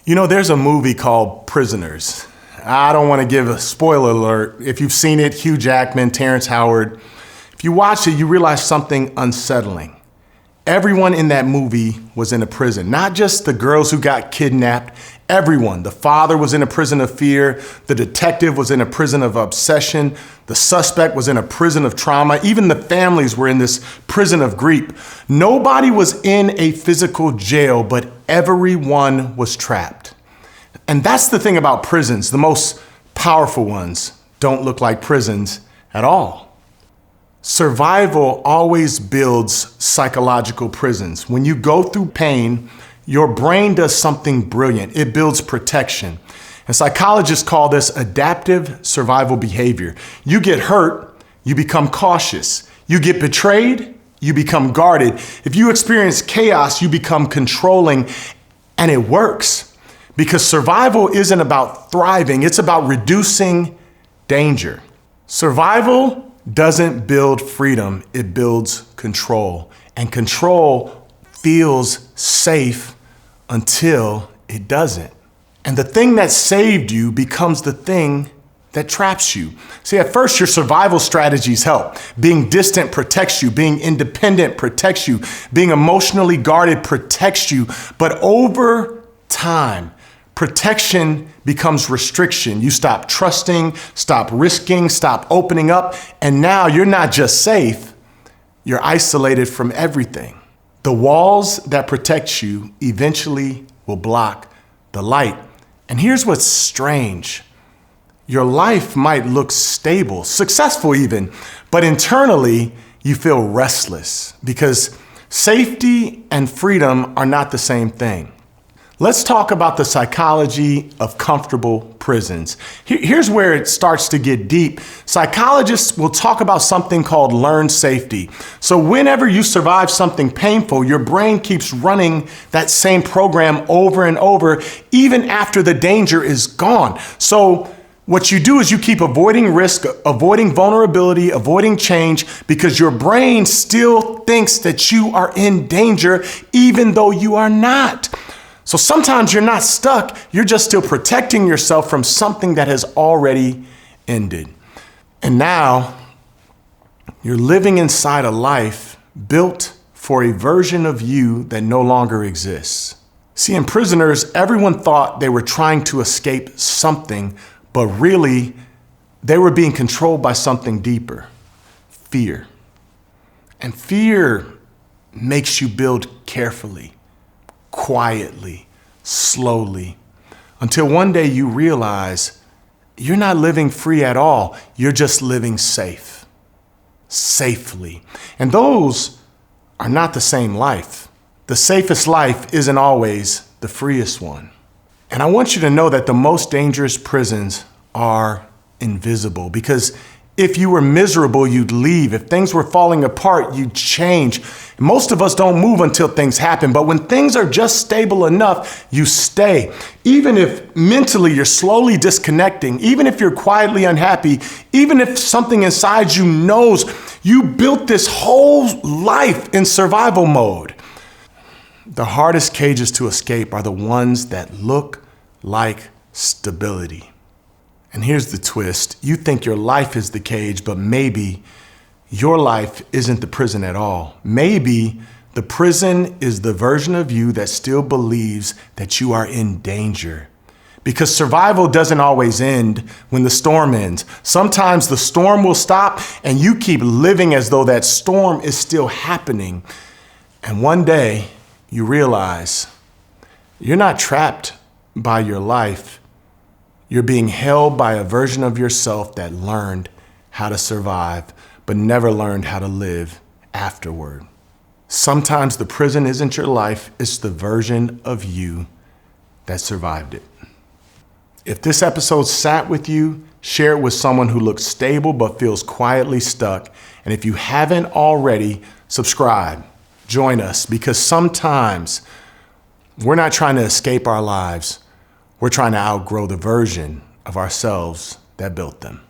You know, there's a movie called Prisoners. I don't want to give a spoiler alert. If you've seen it, Hugh Jackman, Terrence Howard. If you watch it, you realize something unsettling. Everyone in that movie was in a prison, not just the girls who got kidnapped. Everyone. The father was in a prison of fear. The detective was in a prison of obsession. The suspect was in a prison of trauma. Even the families were in this prison of grief. Nobody was in a physical jail, but everyone was trapped. And that's the thing about prisons. The most powerful ones don't look like prisons at all. Survival always builds psychological prisons. When you go through pain, your brain does something brilliant. It builds protection. And psychologists call this adaptive survival behavior. You get hurt, you become cautious. You get betrayed, you become guarded. If you experience chaos, you become controlling. And it works because survival isn't about thriving, it's about reducing danger. Survival doesn't build freedom, it builds control. And control feels safe until it doesn't. And the thing that saved you becomes the thing that traps you. See, at first, your survival strategies help. Being distant protects you. Being independent protects you. Being emotionally guarded protects you. But over time, protection becomes restriction. You stop trusting, stop risking, stop opening up, and now you're not just safe, you're isolated from everything. The walls that protect you eventually will block the light. And here's what's strange. Your life might look stable, successful even, but internally you feel restless because safety and freedom are not the same thing. Let's talk about the psychology of comfortable prisons. Here's where it starts to get deep. Psychologists will talk about something called learned safety. So whenever you survive something painful, your brain keeps running that same program over and over, even after the danger is gone. So what you do is you keep avoiding risk, avoiding vulnerability, avoiding change, because your brain still thinks that you are in danger, even though you are not. So sometimes you're not stuck, you're just still protecting yourself from something that has already ended. And now you're living inside a life built for a version of you that no longer exists. See, in Prisoners, everyone thought they were trying to escape something, but really they were being controlled by something deeper, fear. And fear makes you build carefully, quietly, slowly, until one day you realize you're not living free at all. You're just living safely. And those are not the same life. The safest life isn't always the freest one. And I want you to know that the most dangerous prisons are invisible, because if you were miserable, you'd leave. If things were falling apart, you'd change. Most of us don't move until things happen, but when things are just stable enough, you stay. Even if mentally you're slowly disconnecting, even if you're quietly unhappy, even if something inside you knows you built this whole life in survival mode. The hardest cages to escape are the ones that look like stability. And here's the twist. You think your life is the cage, but maybe your life isn't the prison at all. Maybe the prison is the version of you that still believes that you are in danger. Because survival doesn't always end when the storm ends. Sometimes the storm will stop and you keep living as though that storm is still happening. And one day you realize you're not trapped by your life. You're being held by a version of yourself that learned how to survive, but never learned how to live afterward. Sometimes the prison isn't your life, it's the version of you that survived it. If this episode sat with you, share it with someone who looks stable but feels quietly stuck. And if you haven't already, subscribe, join us, because sometimes we're not trying to escape our lives. We're trying to outgrow the version of ourselves that built them.